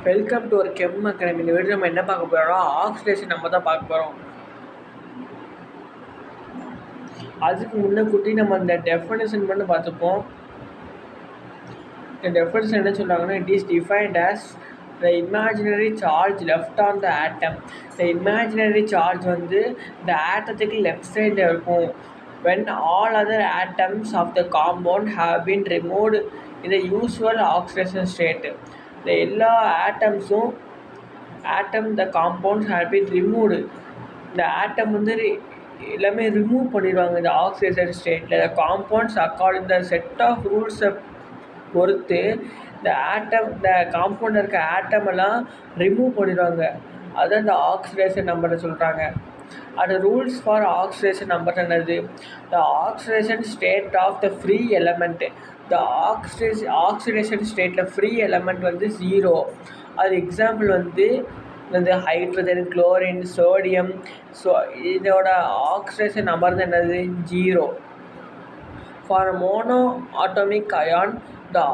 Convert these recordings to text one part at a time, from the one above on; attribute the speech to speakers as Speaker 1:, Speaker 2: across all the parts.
Speaker 1: Welcome to ஒரு gem academy. இந்த video நம்ம என்ன பார்க்க போகிறோம்னா ஆக்சிடேஷன் நம்ம தான் பார்க்க போகிறோம். அதுக்கு முன்னே நம்ம அந்த டெஃபினேஷன் மட்டும் பார்த்துப்போம். இந்த டெஃபினேஷன் என்ன சொல்கிறாங்கன்னா, it is defined as the imaginary charge left on the atom. இந்த இமேஜினரி சார்ஜ் வந்து இந்த ஆட்டத்துக்கு லெஃப்ட் சைடில் இருக்கும். when all other atoms of the compound have been removed in the usual oxidation state. இந்த எல்லா ஆட்டம்ஸும் the compounds have been removed. இந்த ஆட்டம் வந்து எல்லாமே ரிமூவ் பண்ணிடுவாங்க இந்த ஆக்சிடேஷன் ஸ்டேட்டில். இந்த compounds according the set of ரூல்ஸை பொறுத்து இந்த காம்பவுண்டில் இருக்க ஆட்டமெல்லாம் ரிமூவ் பண்ணிடுவாங்க. அதுதான் இந்த ஆக்சிடேஷன் நம்பரை சொல்கிறாங்க. அது ரூல்ஸ் ஃபார் ஆக்சிடேஷன் நம்பர் என்னது? The oxidation state of the free element. The oxidation ஸ்டேட்டில் ஃப்ரீ எலமெண்ட் வந்து 0. அது எக்ஸாம்பிள் வந்து இந்த ஹைட்ரஜன், குளோரின், சோடியம். ஸோ இதோட ஆக்சிடேஷன் நம்பர் தான் என்னது? 0. For mono atomic ion the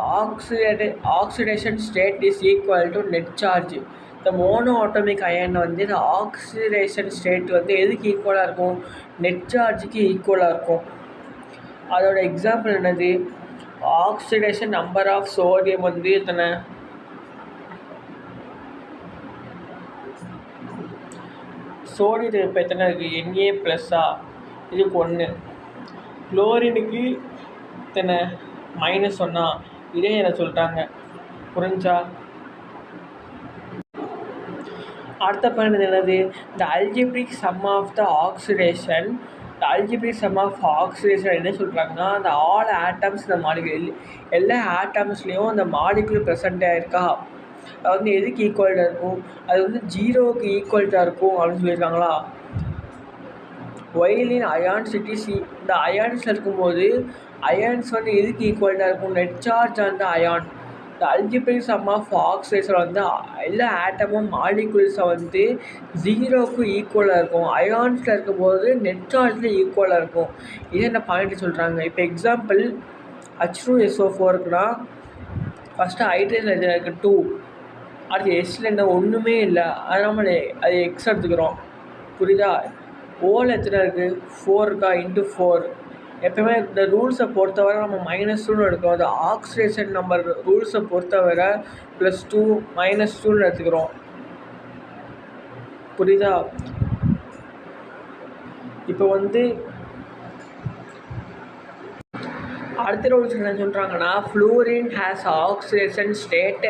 Speaker 1: oxidation state is equal to net charge. இந்த மோனோ ஆட்டோமிக் அயன் வந்து இந்த ஆக்சிடேஷன் ஸ்டேட் வந்து எதுக்கு ஈக்குவலாக இருக்கும்? நெட் சார்ஜுக்கு ஈக்குவலாக இருக்கும். அதோட எக்ஸாம்பிள் என்னது? ஆக்சிடேஷன் நம்பர் ஆஃப் சோடியம் வந்து எத்தனை? சோடியத்துக்கு இப்போ எத்தனை இருக்குது? Na+ஆ? இதுக்கு 1. குளோரினுக்கு இத்தனை -1. இதே என்ன சொல்லிட்டாங்க, புரிஞ்சா? அடுத்த பாயிண்ட் என்னது? The algebraic sum of the oxidation. The algebraic sum of oxidation என்ன சொல்கிறாங்கன்னா, அந்த ஆல் ஆட்டம்ஸ் இந்த மாலிகுல், எல்லா ஆட்டம்ஸ்லேயும் அந்த மாலிகுல் ப்ரெசண்ட்டாக இருக்கா, அது வந்து எதுக்கு ஈக்குவல்ட்டாக இருக்கும்? அது வந்து 0க்கு ஈக்குவல்ட்டாக இருக்கும் அப்படின்னு சொல்லியிருக்காங்களா? ஒயிலின் அயான்ஸ் இட் இஸ் இந்த அயான்ஸில் இருக்கும்போது அயான்ஸ் வந்து எதுக்கு ஈக்குவல்ட்டாக இருக்கும்? நெட் சார்ஜ் அந்த ion. The algebraic sum of oxidation வந்து எல்லா ஆட்டமும் மாலிகுல்ஸை வந்து 0க்கு ஈக்குவலாக இருக்கும். அயான்ஸில் இருக்கும்போது நெட் சார்ஜில் ஈக்குவலாக இருக்கும். இது என்ன பாயிண்ட் சொல்கிறாங்க? இப்போ எக்ஸாம்பிள் H2SO4 இருக்குன்னா ஃபஸ்ட்டு ஹைட்ரஜன் இதில் இருக்குது 2, அடுத்து எஸ்ல என்ன ஒன்றுமே இல்லை, அது நம்ம அது எக்ஸ் எடுத்துக்கிறோம். புரியுதா? ஓவில் எத்தனை இருக்குது? 4 இருக்கா? × 4. எப்போயுமே இந்த ரூல்ஸை பொறுத்தவரை நம்ம -2 எடுக்கிறோம். அது ஆக்சிடேஷன் நம்பர் ரூல்ஸை பொறுத்தவரை +2 -2 எடுத்துக்கிறோம். புரியுதா? இப்போ வந்து அடுத்த ரூல்ஸ் என்ன சொல்கிறாங்கன்னா, ஃப்ளூரின் ஹேஸ் ஆக்சிடேஷன் ஸ்டேட்